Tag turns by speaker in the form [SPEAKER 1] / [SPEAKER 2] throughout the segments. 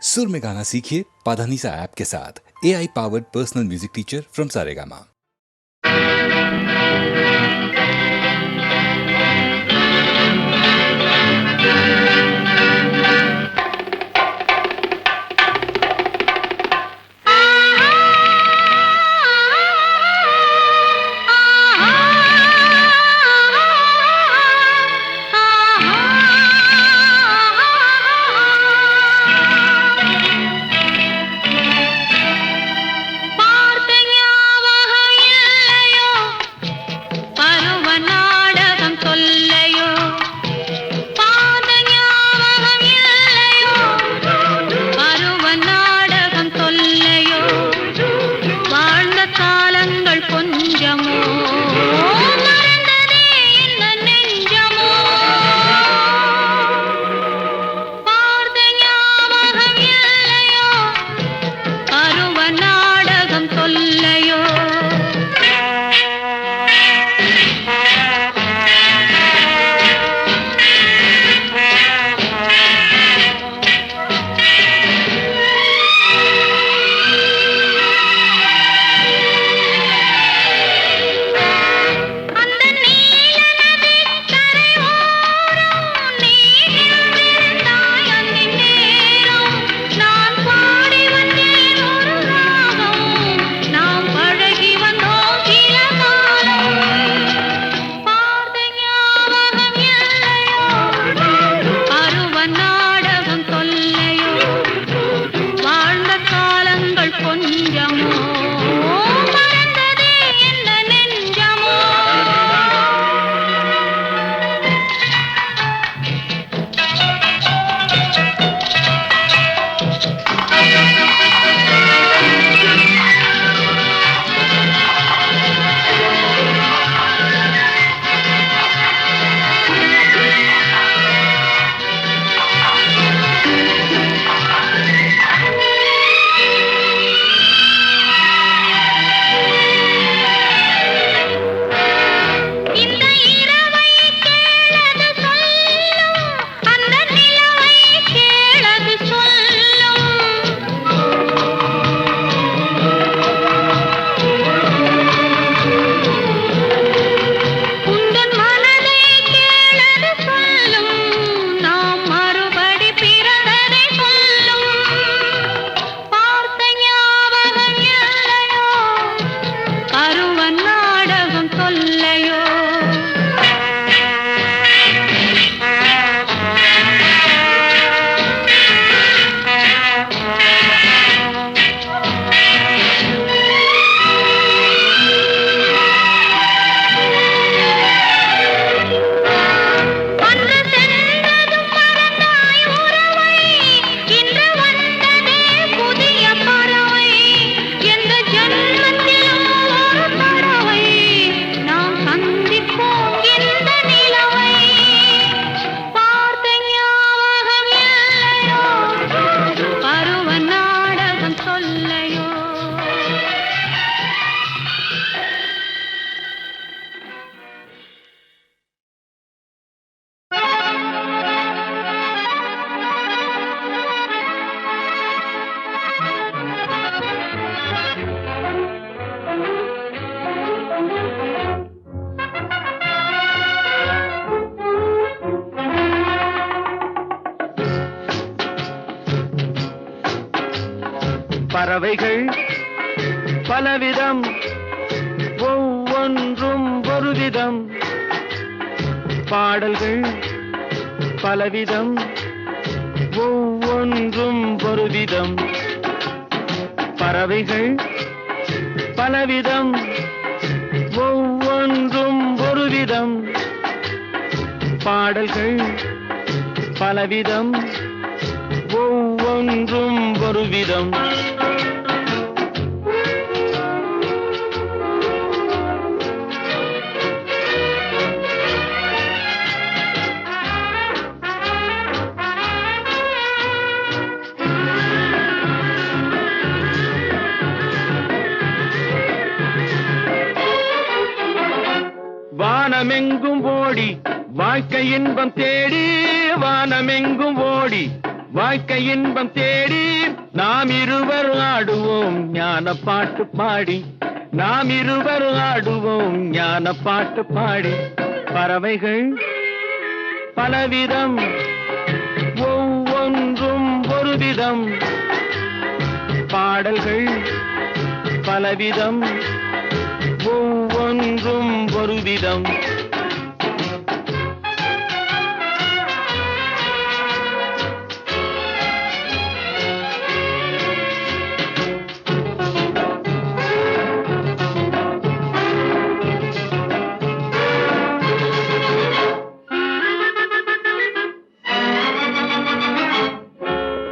[SPEAKER 1] सुर में गाना सीखिए पाधानीसा ऐप के साथ। AI powered personal music teacher from Saregama.
[SPEAKER 2] பறவைகள் பலவிதம், ஒவ்வொன்றும் ஒரு விதம். பாடல்கள் பலவிதம், ஒவ்வொன்றும் ஒரு விதம். பறவைகள் பலவிதம், ஒவ்வொன்றும் ஒரு விதம். பாடல்கள் பலவிதம், ஒவ்வொன்றும் ஒரு விதம். வானமெங்கும் ஓடி வாழ்க்கை இன்பம் தேடி, வானமெங்கும் ஓடி வாழ்க்கை இன்பம் தேடி நாம் இருவர் ஆடுவோம் ஞான பாட்டு பாடி, நாம் இருவர் ஆடுவோம் ஞான பாட்டு பாடி. பறவைகள் பலவிதம், ஒவ்வொன்றும் ஒரு விதம். பாடல்கள் பலவிதம், ஒவ்வொன்றும் ஒரு விதம்.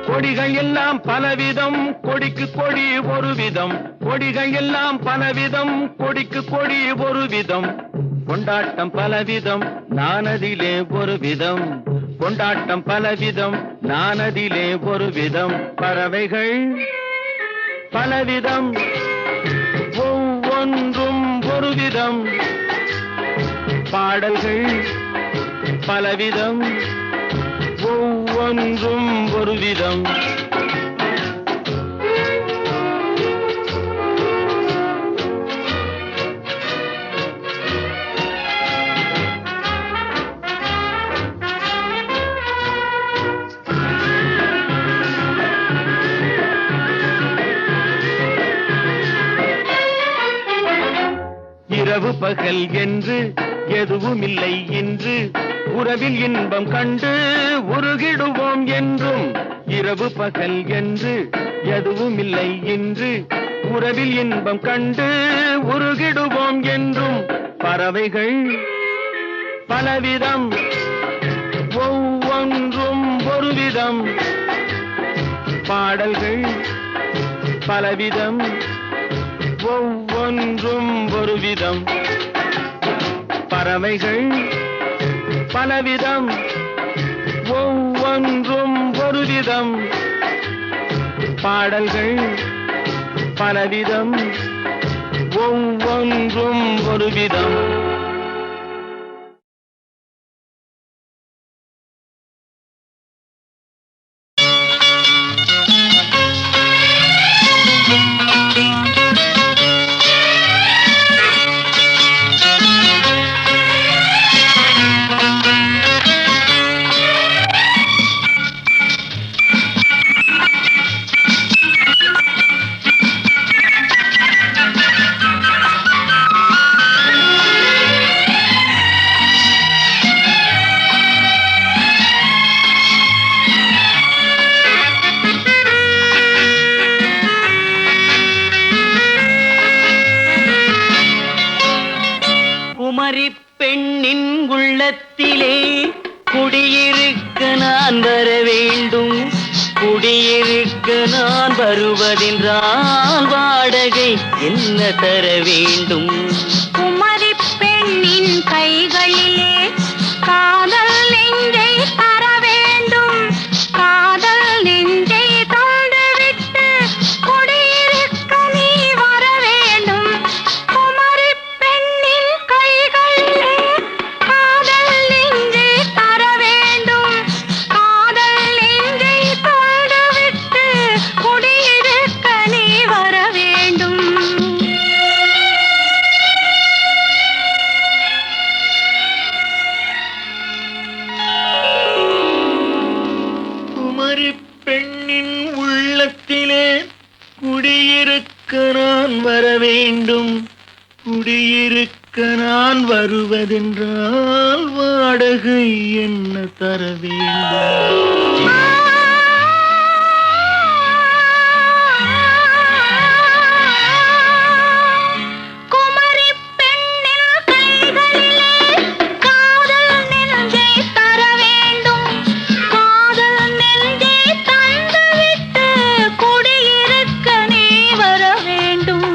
[SPEAKER 2] கொடிகள் எல்லாம் பலவிதம், கொடிக்கு கொடி ஒரு விதம். கொடிகள் எல்லாம் பலவிதம், கொடிக்கு கொடி ஒரு விதம். கொண்டாட்டம் பலவிதம், நானதிலே ஒரு விதம். கொண்டாட்டம் பலவிதம், நானதிலே ஒரு விதம். பறவைகள் பலவிதம், ஒவ்வொன்றும் ஒரு விதம். பாடல்கள் பலவிதம், ஒவ்வொன்றும் ஒரு விதம். இரவு பகல் என்று எதுவும் இல்லை இன்று, உறவில் இன்பம் கண்டு உருகிடுவோம் என்றும். இரவு பகல் என்று எதுவும் இல்லை இன்று, உறவில் இன்பம் கண்டு உருகிடுவோம் என்றும். பறவைகள் பலவிதம், ஒவ்வொன்றும் ஒரு விதம். பாடல்கள் பலவிதம், ஒவ்வொன்றும் ஒரு விதம். பறவைகள் பலவிதம், ஒவ்வொன்றும் ஒரு விதம். பாடல்கள் பலவிதம், ஒவ்வொன்றும் ஒரு விதம். பெண்ணின் உள்ளத்திலே குடியிருக்க நான் வர வேண்டும். குடியிருக்க நான் வருவதென்றால் வாடகை என்ன தர வேண்டும்?
[SPEAKER 3] குமரி பெண்ணின் கைகளிலே காதல் நெஞ்சை தர வேண்டும். காதல் நெஞ்சை தந்துவிட்டு குடியிருக்க நீ வர வேண்டும். குமரி பெண்ணின் கைகளிலே காதல் நெஞ்சை தர வேண்டும். காதல் நெஞ்சை தந்துவிட்டு குடியிருக்க நீ வர வேண்டும்.
[SPEAKER 2] குமரி பெண்ணின் உள்ளத்திலே குடியிருக்க நான் வர வேண்டும். குடியிருக்க நான் வருவதென்றால் வாடகை என்ன தர வேண்டும்?
[SPEAKER 3] குமரி பெண்ணின் கைகளிலே காதல் நெஞ்சை தர வேண்டும். காதல் நெஞ்சை தந்துவிட்டு குடியிருக்க நீ வர வேண்டும்.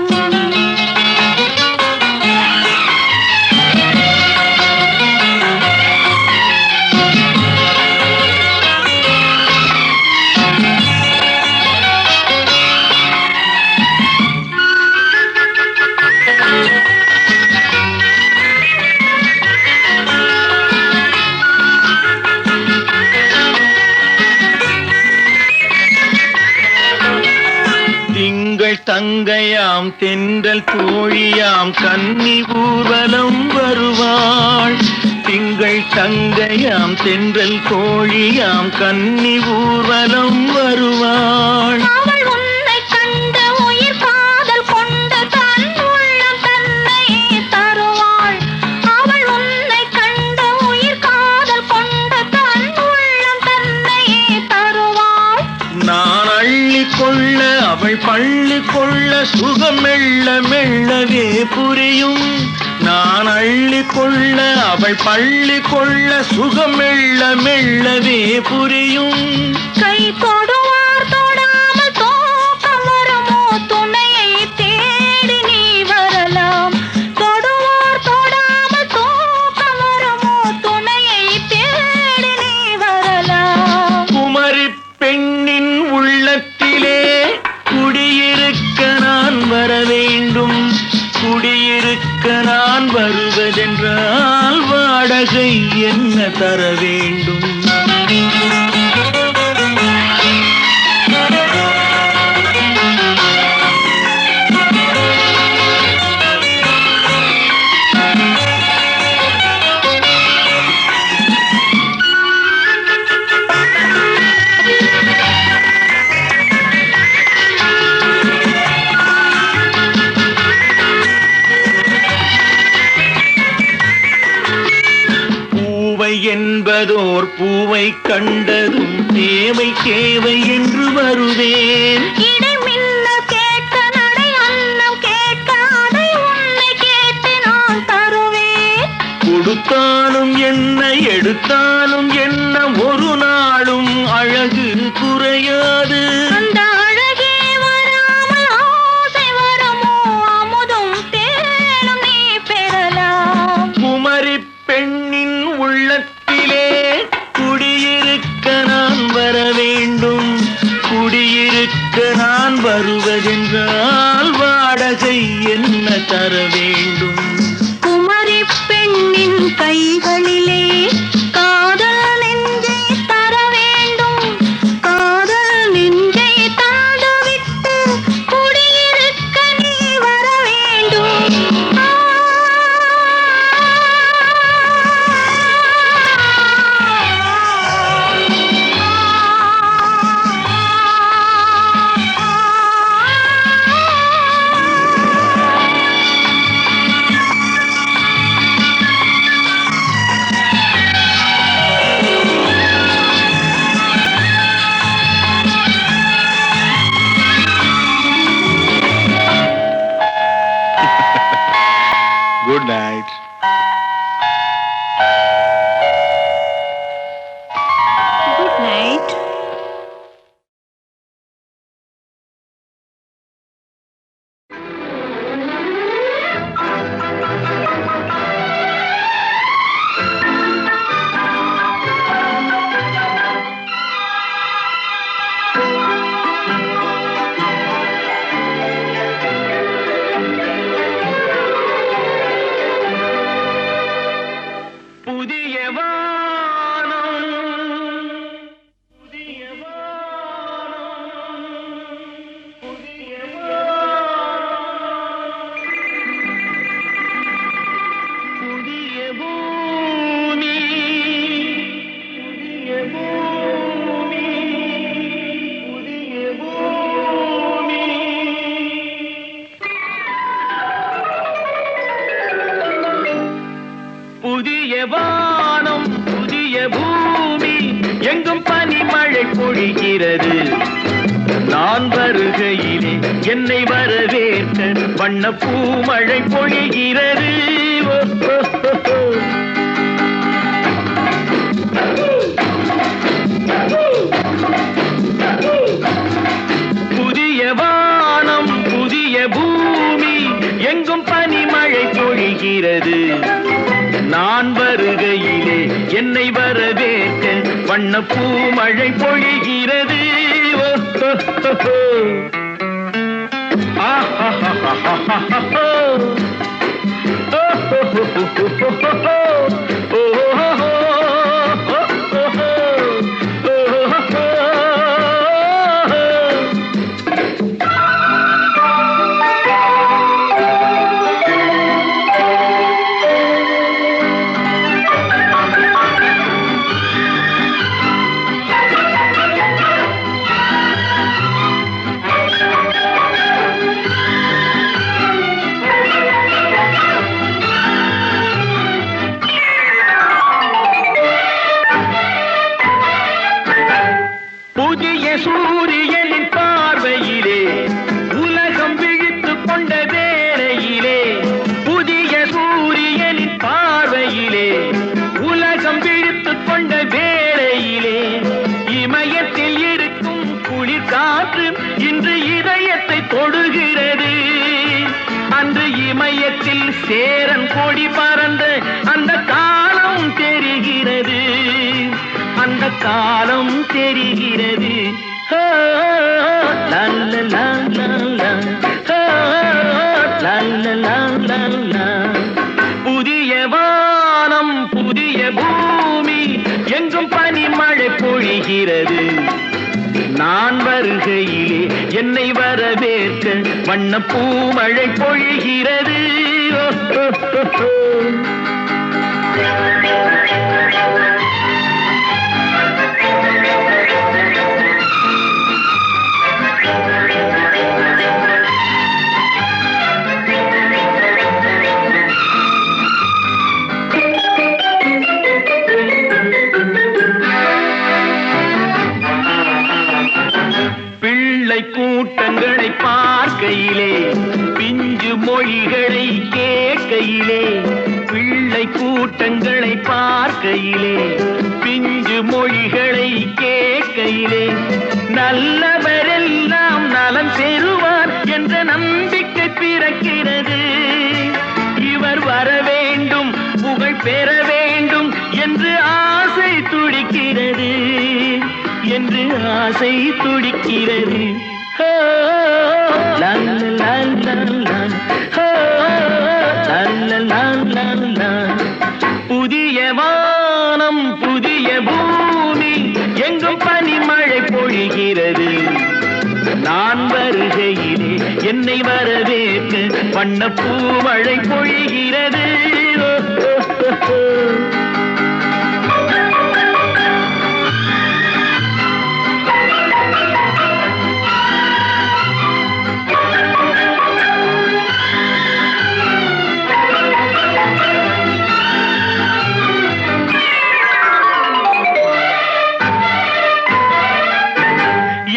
[SPEAKER 2] திங்கள் தங்கையாம் தென்றல் தோழியாம் கன்னி ஊர்வலம் வருவாள். திங்கள் தங்கையாம் தென்றல் தோழியாம் கன்னி ஊர்வலம் வருவாள்.
[SPEAKER 3] அவள் உன்னை கண்டு உயிர் காதல் கொண்டு தன் உள்ளம் தன்னையே தருவாள். அவள் உன்னை கண்டு உயிர் காதல் கொண்டு தன் உள்ளம் தன்னையே தருவாள்.
[SPEAKER 2] நான் அள்ளி கொள்ள அவள் பள்ளி கொள்ள சுகம் மெல்ல மெல்லவே புரியும். நான் அள்ளி கொள்ள அவள் பள்ளி கொள்ள சுகம் மெல்ல மெல்லவே புரியும்.
[SPEAKER 3] கை தொடுவார் தொடாமல் தூக்கம் வருமோ துணையை தேடி நீ வரலாம். தொடுவார் தொடாமல் தூக்கம் வருமோ துணையை தேடி நீ வரலாம்.
[SPEAKER 2] குமரி பெண்ணின் உள்ளத்திலே குடியிருக்க நான் வர வேண்டும். குடியிருக்க நான் வருவதென்றால் வாடகை என்ன தர வேண்டும்? என்பதோர் பூவை கண்டதும் தேவை தேவை என்று வருவேன்.
[SPEAKER 3] இடைமின்ன கேட்க நடை அன்னம் கேட்க அதை உன்னை கேட்டு நான் தருவேன்.
[SPEAKER 2] கொடுத்தாலும் என்ன எடுத்தாலும் என்ன ஒரு நாளும் அழகு குறையாது.
[SPEAKER 3] அந்த அழகே வராமல் ஆசை வரமோ அமுதும் தேனும் நீ பெறலாம்.
[SPEAKER 2] குமரி பெண்ணின் உள்ளத்திலே குடியிருக்க நான் வர வேண்டும். குடியிருக்க நான் வருவதென்றால் வாடகை என்ன தர வேண்டும்?
[SPEAKER 3] குமரி பெண்ணின் கைகளிலே காதல் நெஞ்சை தர வேண்டும். காதல் நெஞ்சை தந்துவிட்டு குடியிருக்க நீ வர வேண்டும்.
[SPEAKER 2] Good night.
[SPEAKER 3] Good night.
[SPEAKER 2] புதிய வானம் புதிய வானம் புதிய வானம் புதிய பூமி புதிய பூமி புதிய பூமி. புதிய வானம் புதிய பூமி எங்கும் பனிமழை பொழிகிறது. நான் வருகையிலே என்னை வரவேற்க வண்ண பூமழை பொழிகிறது. ஓ, ஓ, ஓ, ஓ. புதிய வானம் புதிய பூமி எங்கும் பனிமழை பொழிகிறது. நான் வருகையிலே என்னை வரவேற்க வண்ண பூமழை பொழிகிறது. ஓ, ஓ, ஓ, ஓ. ஆஹாஹாஹாஹாஹா. ஓ, ஓ, ஓ, ஓ, ஓ, ஓ, ஓ. ஓ, ஓ, ஓ, ஓ, ஓ, ஓ, ஓ, ஓ. காற்று இன்று இதயத்தை தொடுகிறது. அன்று இமயத்தில் சேரன் கொடி பறந்த அந்த காலம் தெரிகிறது, அந்த காலம் தெரிகிறது. புதிய வானம் புதிய பூமி எங்கும் பனிமழை பொழிகிறது. நான் வருகையிலே என்னை வரவேற்க வண்ண பூமழை பொழிகிறது. கூட்டங்களை பார்க்கையிலே பிஞ்சு மொழிகளை கேட்கையிலே, பிள்ளை கூட்டங்களை பார்க்கையிலே பிஞ்சு மொழிகளை கேட்கையிலே, நல்லவரெல்லாம் நலம் பெறுவார் என்ற நம்பிக்கை பிறக்கிறது. இவர் வர வேண்டும் புகழ் பெற வேண்டும் என்று ஆசை துடிக்கிறது, என்று ஆசை துடிக்கிறது. புதிய வானம் புதிய பூமி எங்கும் பனிமழை பொழிகிறது. நான் வருகையிலே என்னை வரவேற்க வண்ண பூமழை பொழிகிறது.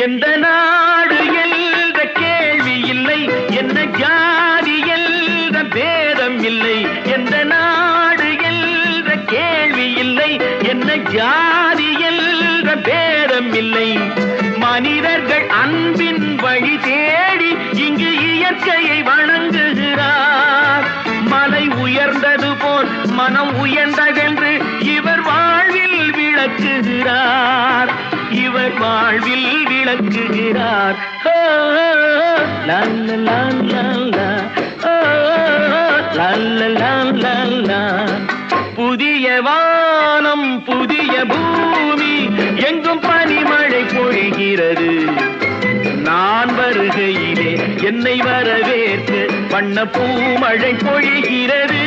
[SPEAKER 2] எந்த நாடு என்ற கேள்வி இல்லை, என்ன ஜாதி என்ற பேதம் இல்லை. எந்த நாடு என்ற கேள்வி இல்லை, என்ன ஜாதி என்ற பேதம் இல்லை. மனிதர்கள் அன்பின் வழி தேடி இங்கு இயற்கையை வணங்குகிறார். மலை உயர்ந்தது போல் மனம் உயர்ந்ததென்று இவர் வாழ்வில் விளக்குகிறார், இவர் வாழ்வில் விளக்குகிறார். புதிய வானம் புதிய பூமி எங்கும் பனிமழை பொழிகிறது. நான் வருகையிலே என்னை வரவேற்று வண்ண பூமழை பொழிகிறது.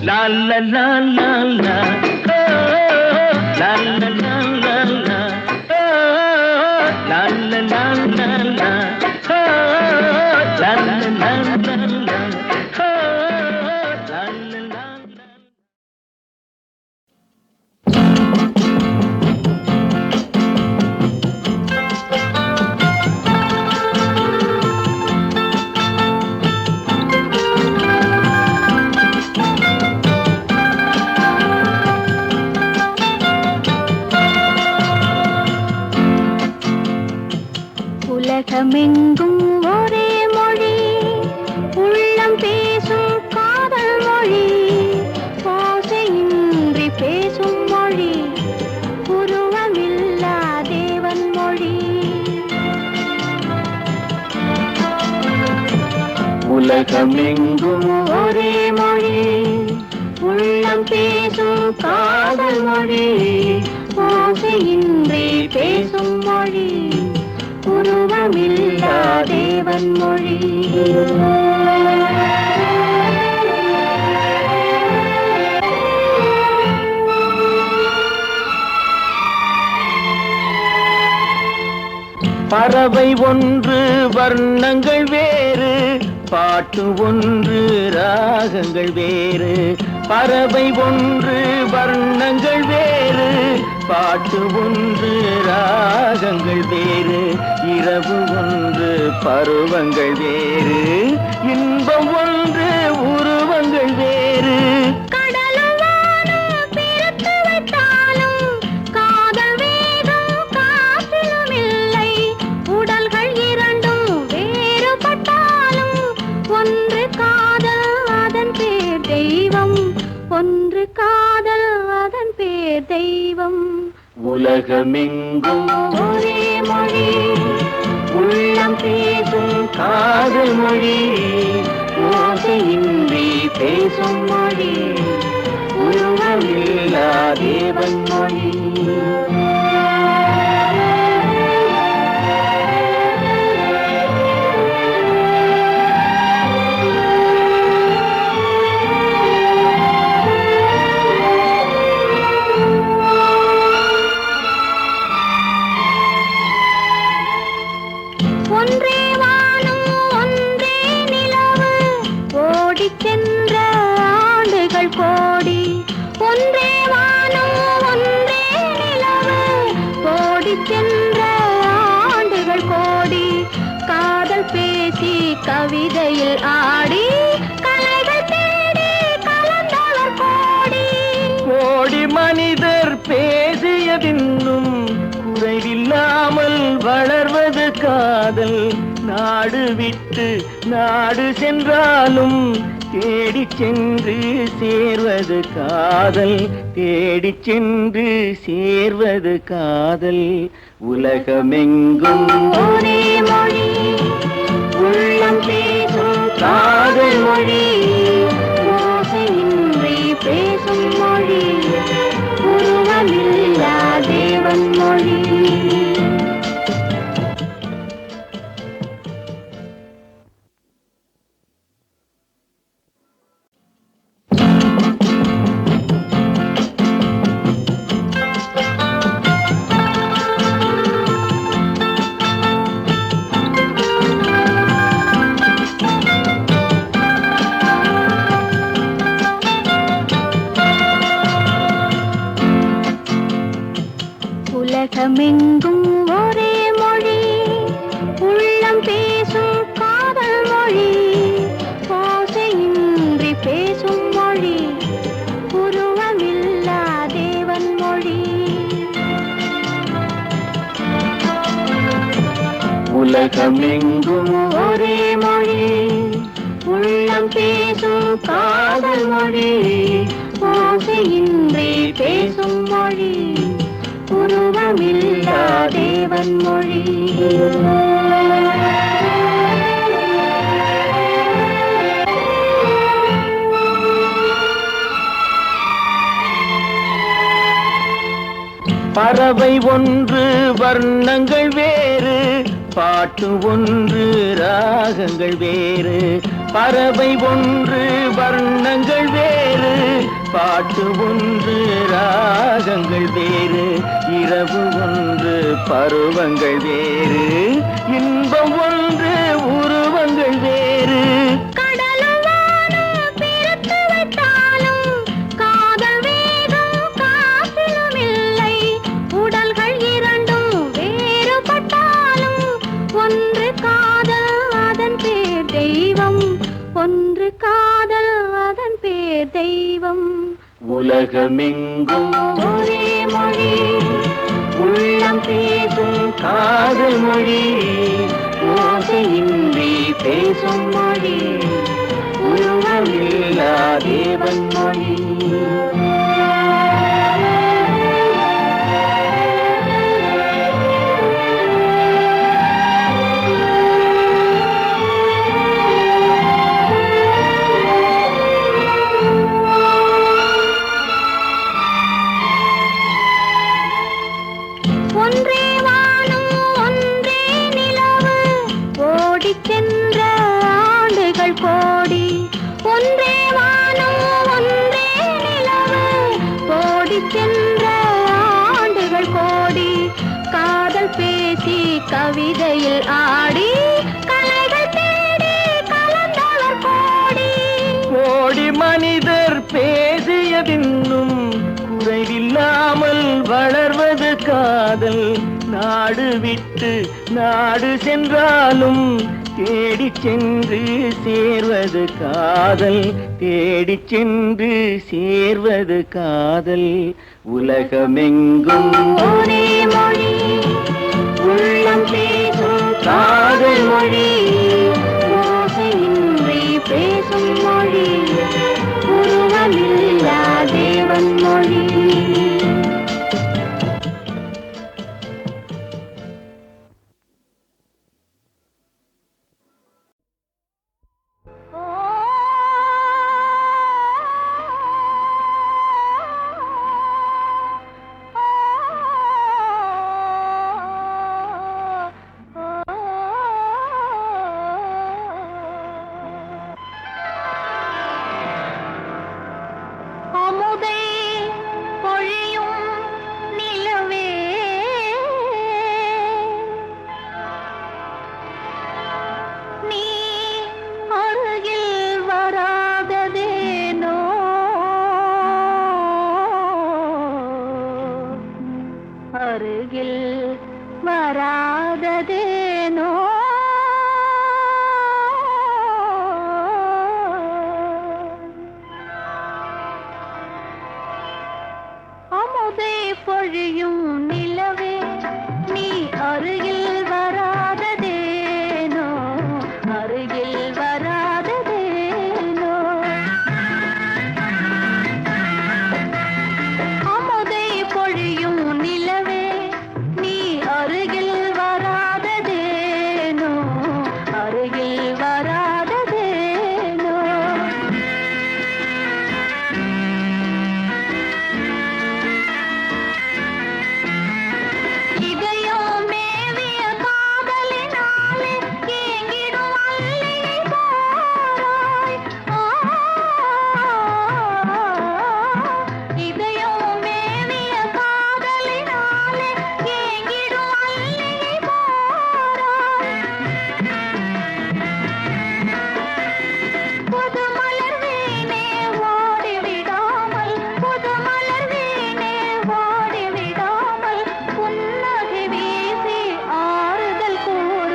[SPEAKER 2] La la la la la, la la la la la, la la la la la, la la la la la.
[SPEAKER 3] உலகமெங்கும் ஒரே மொழி, உள்ளம் பேசும் காதல் மொழி, ஓசையின்றி பேசும் மொழி, உருவமில்லா தேவன் மொழி.
[SPEAKER 2] உலகமெங்கும்
[SPEAKER 3] ஒரே மொழி, உள்ளம் பேசும் காதல் மொழி, ஓசையின்றி பேசும் மொழி, உருவமில்லா தேவன் மொழி.
[SPEAKER 2] பறவை ஒன்று வர்ணங்கள் வேறு, பாட்டு ஒன்று ராகங்கள் வேறு. பறவை ஒன்று வர்ணங்கள் வேறு, பாட்டு ஒன்று ராகங்கள் வேறு. இரவு ஒன்று பருவங்கள் வேறு, இன்பம் ஒன்று உருவங்கள் வேறு.
[SPEAKER 3] ஒன்று காதல் அதன் பேர் தெய்வம்.
[SPEAKER 2] உலகமெங்கும்
[SPEAKER 3] ஒரே மொழி
[SPEAKER 2] உள்ளம் பேசும் காதல் மொழி, ஓசையின்றி பேசும் மொழி, உருவமில்லா தேவன் மொழி.
[SPEAKER 3] ஒன்றே வானம் ஒன்றே நிலவு ஓடிச் சென்ற ஆண்டுகள் கோடி. ஒன்றே வானம் ஒன்றே நிலவு ஓடிச் சென்ற ஆண்டுகள் கோடி. காதல் பேசி கவிதையில் ஆடி கலைகள் தேடி கலந்தவர் கோடி.
[SPEAKER 2] கோடி மனிதர் பேசியதின்னும் குறைவில்லாமல் வளர்வது காதல். நாடு விட்டு நாடு சென்றாலும் தேடிச் சென்று சேர்வது காதல், தேடிச் சென்று சேர்வது காதல். உலகமெங்கும்
[SPEAKER 3] ஒரே மொழி
[SPEAKER 2] உள்ளம் பேசும் காதல் மொழி,
[SPEAKER 3] ஓசையின்றி பேசும் மொழி, உருவமில்லா தேவன் மொழி. உலகமெங்கும் ஒரே மொழி உள்ளம் பேசும் காதல் மொழி, ஓசையின்றி பேசும் மொழி, உருவமில்லா தேவன் மொழி.
[SPEAKER 2] உலகமெங்கும்
[SPEAKER 3] ஒரே மொழி உள்ளம் பேசும் காதல் மொழி, ஓசையின்றி பேசும் மொழி, உருவமில்லா தேவன் மொழி.
[SPEAKER 2] பறவை ஒன்று வர்ணங்கள் வேறு, பாட்டு ஒன்று ராகங்கள் வேறு. பறவை ஒன்று வர்ணங்கள் வேறு, பாட்டு ஒன்று ராகங்கள் வேறு. இரவு ஒன்று பருவங்கள் வேறு, இன்பம் ஒன்று உருவங்கள் வேறு.
[SPEAKER 3] கடலும் வானம் பிரித்து வைத்தாலும் காதல் வேகம் காற்றிலும் இல்லை. உடல்கள் இரண்டும் வேறுபட்டாலும் ஒன்று காதல் அதன் பேர் தெய்வம். ஒன்று காதல் அதன் பேர் தெய்வம்.
[SPEAKER 2] உலகமெங்கும்
[SPEAKER 3] ஒரே மொழி
[SPEAKER 2] உள்ளம் பேசும் காதல் மொழி, ஓசையின்றி பேசும் மொழி, உருவமில்லா தேவன் மொழி.
[SPEAKER 3] ஒன்றே வானம் ஒன்றே நிலவு ஓடிச் சென்ற ஆண்டுகள் கோடி. ஒன்றே வானம் ஒன்றே நிலவு ஓடிச் சென்ற ஆண்டுகள் கோடி. காதல் பேசி கவிதையில் ஆடி கலைகள் தேடி கலந்தவர் கோடி.
[SPEAKER 2] கோடி மனிதர் பேசியதின்னும் குறைவில்லாமல் வளர்வது காதல். நாடு விட்டு நாடு சென்றாலும் தேடிச் சென்று சேர்வது காதல், தேடிச் சென்று சேர்வது காதல். உலகமெங்கும்
[SPEAKER 3] ஒரே மொழி உள்ளம் பேசும் காதல் மொழி, ஓசையின்றி பேசும் மொழி, உருவமில்லா அருகில் வராததேனோ அமுதை பொழியும் நிலவே நீ அருகில் வராததேனோ அருகில் வராததேனோ அமுதை பொழியும் நிலவே நீ அருகில் வராததேனோ அருகில் வராததேனோ இதயம் மேவிய காதலினாலே ஏங்கிடும் அல்லியை போராய் இதயம் மேவிய காதலினாலே ஏங்கிடும் அல்லியை போராய் புது மலர் வீணே ஓடிவிடாமல் புது மலர் வீணே ஓடிவிடாமல் புன்னகை வீசி ஆறுதல் கூற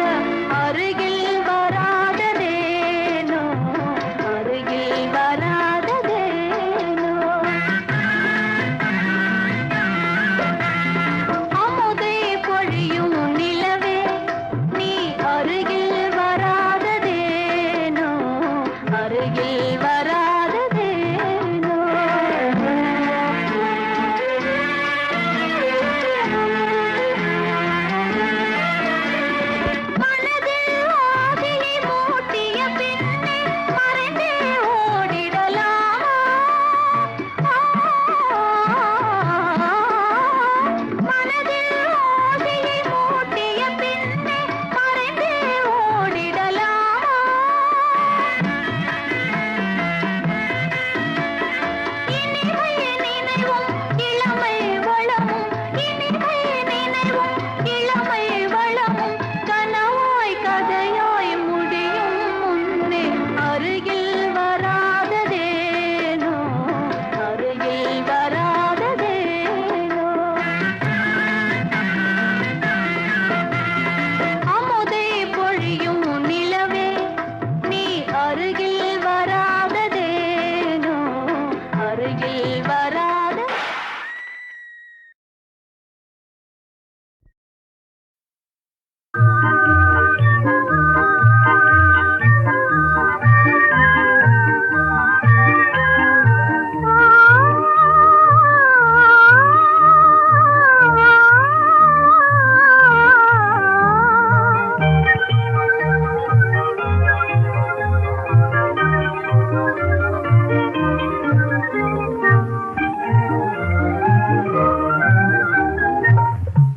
[SPEAKER 3] அருகில் வராததேனோ அருகில் வராததேனோ அமுதை பொழியும் நிலவே நீ அருகில் வராததேனோ அருகில் வராததேனோ மனதில் ஆதியை மூட்டிய பின்னே மறைந்தே ஓடிடலாமா மனதில் ஆதியை மூட்டிய பின்னே மறைந்தே ஓடிடலாமா இனிமை நினைவும் இளமை வளமும் இனிமை நினைவும் இளமை வளமும் கனவாய் கதையாய் முடியும் முன்னே அருகில் வராததேனோ அருகில் வராததேனோ அமுதை பொழியும் நிலவே நீ அருகில் வராததேனோ அருகில் வராத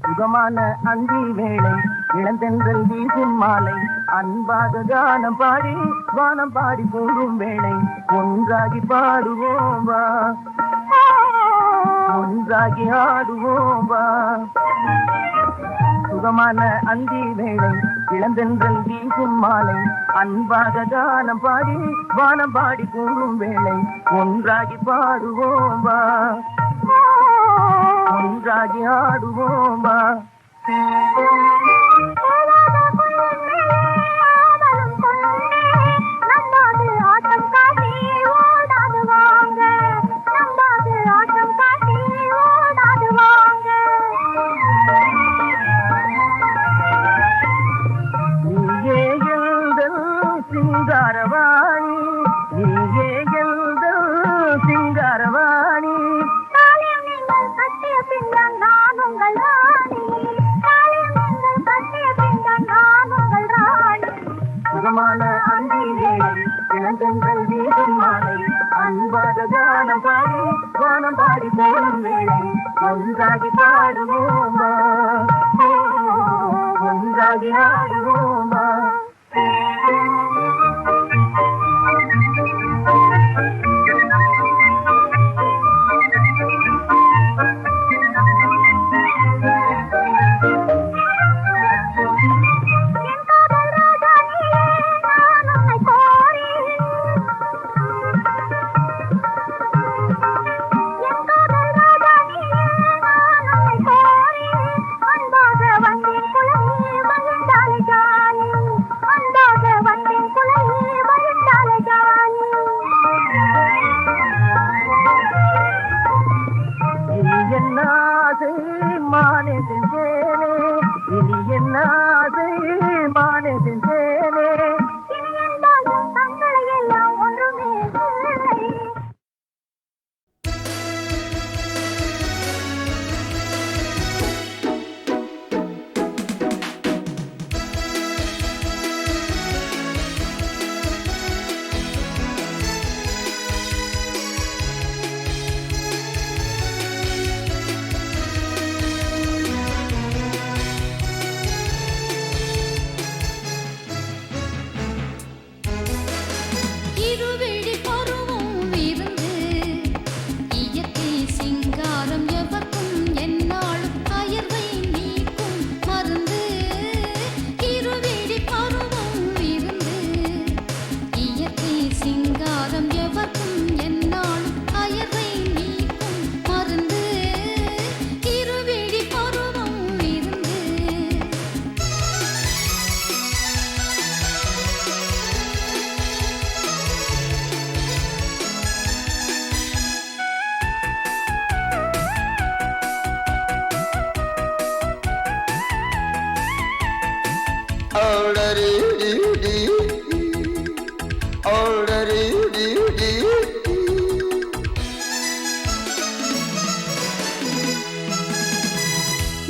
[SPEAKER 4] சுகமான அந்தி வேளை இளந்தென்றல் வீசும் மாலை அன்பாக கானம் பாடி வானம் பாடி கூடும் வேளை ஒன்றாகி பாடுவோம் வா ஒன்றாகி ஆடுவோம் வா சுகமான அந்தி வேளை இளந்தென்றல் வீசும் மாலை அன்பாக கானம் பாடி வானம் பாடி கூடும் வேளை ஒன்றாகி பாடுவோம் வா ஒன்றாகி ஆடுவோம் வா நீயே எங்கள் சிங்காரவாணி நீயே எங்கள் சிங்காரவாணி சுகமான அந்தி வேளை இளந்தென்றல் வீசும் மாலை அன்பாக கானம் பாடி வானம் பாடி போடும் வேளை ஒன்றாகி பாடுவோம் வா ஒன்றாகி ஆடுவோம் வா
[SPEAKER 3] என் காதல் ராஜா நீயே, நான் உன்னை கோரி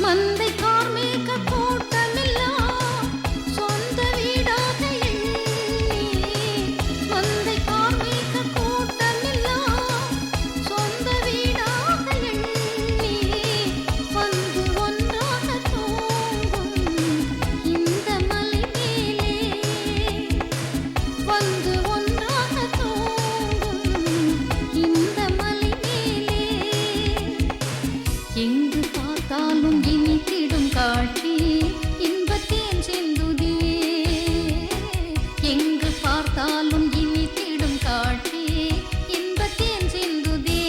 [SPEAKER 3] மந்தை கார்மேக கூட்டமெல்லாம் சொந்த வீடாக எண்ணி மந்தை கார்மேக கூட்டமெல்லாம் சொந்த வீடாக எண்ணி வந்து ஒன்றாக தூங்கும் இந்த மலை மேலே வந்து ஒன்றாக தூங்கும் இந்த மலை மேலே எங்கு பார்த்தாலும் இனித்திடும் காட்சி இன்பத்தேன் செந்துதே எங்கு பார்த்தாலும் இனித்திடும் காட்சி இன்பத்தேன் செந்துதே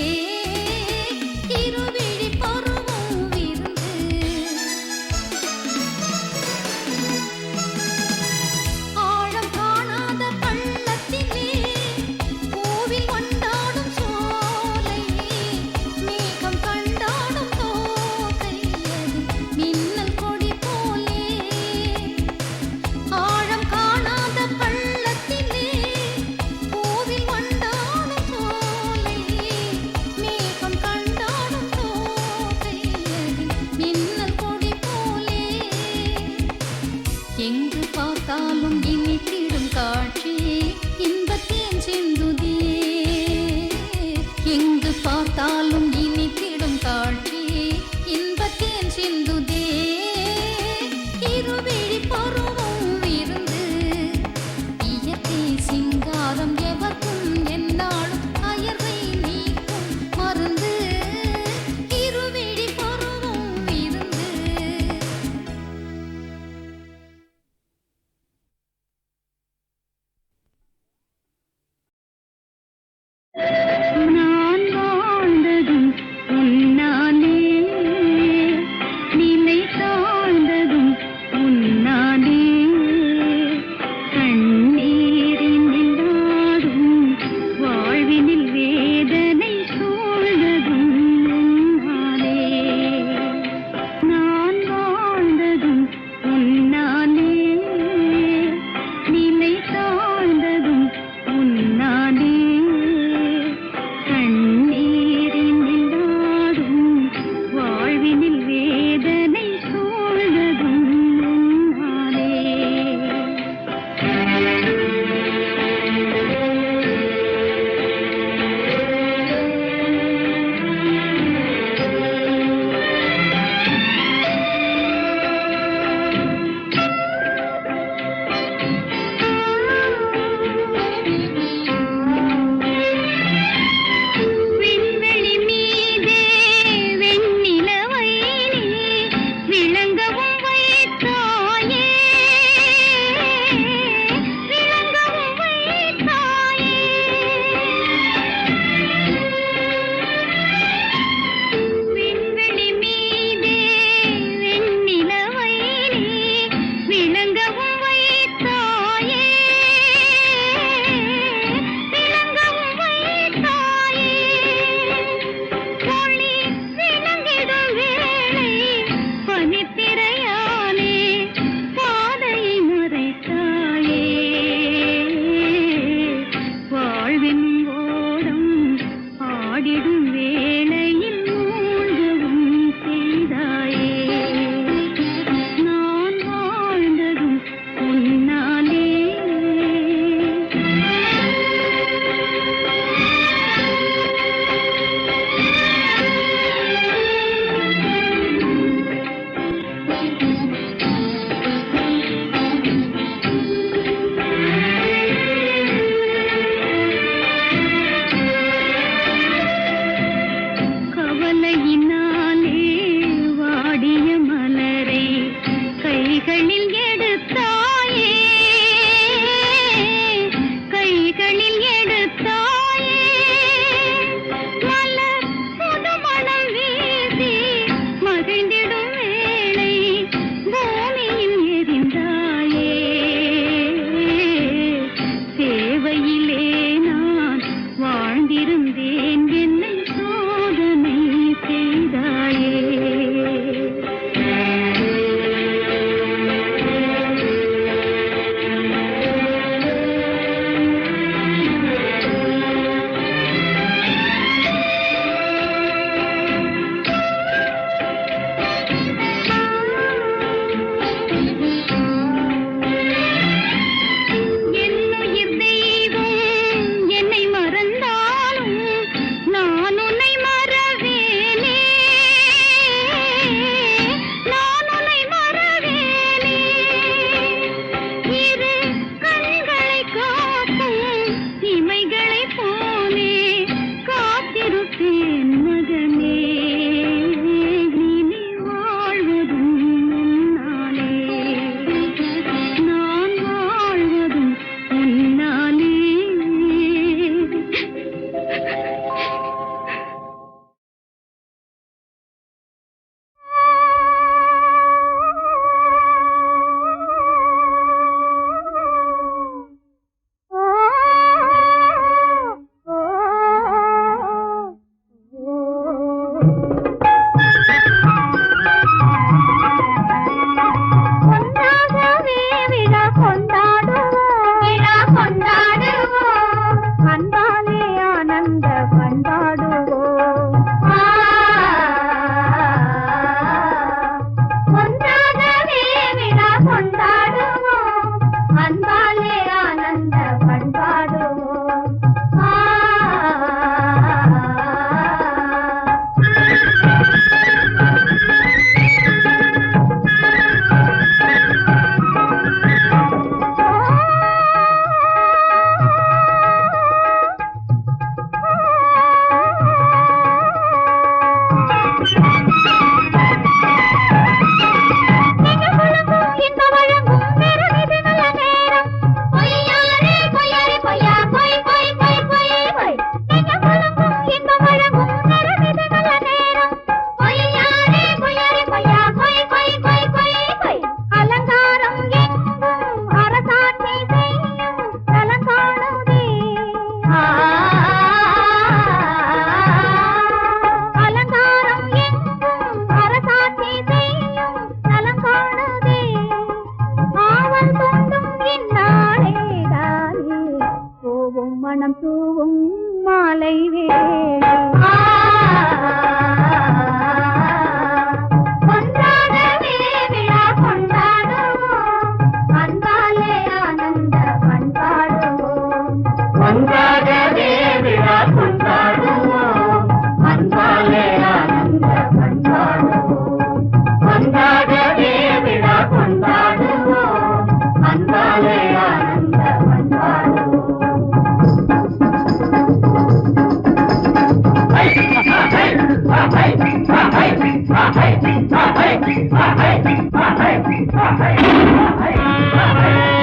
[SPEAKER 3] இருவிழி பருவம் விருந்து ஆழம் காணாத பள்ளத்திலே கோவில் கொண்டாடும் சோலை மேகம் கண்டாடும் தோகையது மின்னல் கொடி போலே ஆழம் காணாத பள்ளத்திலே கோவில் கொண்டாடும் சோலை மேகம் கண்டாடும் தோகையது மின்னல் கொடி போலே எங்கு பார்த்தாலும் இனித்திடும் காட்சி இன்பத்தேன் செந்துதே எங்கு பார்த்தாலும் இனித்திடும் காட்சி இன்பத்தேன் செந்துதே இருவிழி பருவம் விருந்து இயற்கை சிங்காரம் எவர்க்கும் எந்நாளும் அயர்வை நீக்கும் மருந்து இருவிழி பருவம் விருந்து நான் வாழ்ந்ததும் உன்னாலே நிலை தாழ்ந்ததும் உன்னாலே கண்ணீரின் நின்றாடும் வாழ்வினில் வேதனை சூழ்ந்ததும் உன்னாலே நான் வாழ்ந்ததும் உன்னாலே நிலை தாழ்ந்ததும் உன்னாலே கண்ணீரின் நின்றாடும் வாழ்வினில் வேதனை சூழ்ந்ததும் உன்னாலே விண்வெளி மீதே வெண்ணிலவை நீ விளங்கவும் வைத்தாயே விளங்கவும் வைத்தாயே விண்வெளி மீதே வெண்ணிலவை நீ விளங்கவும் வைத்தாயே விளங்கவும் வைத்தாயே ஒளி விளங்கிடும் வேளை பனித்திரையாலே பாதையை மறைத்தாயே வாழ்வின் ஓடம் ஆடிடும் வேளையில் மூழ்கவும் செய்தாயே நான் வாழ்ந்ததும் உன்னாலே கவலையினாலே வாடிய மலரை கைகளில் எடுத்தாயே கைகளில் எடுத்தாயே மலர் புதுமணம் வீசி மகிழ்ந்திடும் வேளை பூமியில் எரிந்தாயே சேவையிலே நான் வாழ்ந்திருந்தேன் என்னை சோதனை செய்தாயே
[SPEAKER 5] ஒன்றாகவே விழா கொண்டாடுவோம் அன்பாலே ஆனந்த கொண்டாடுவோம் ஒன்றாகவே விழா கொண்டாடுவோம் அன்பாலே ஆனந்த கொண்டாடுவோம்
[SPEAKER 2] Hey!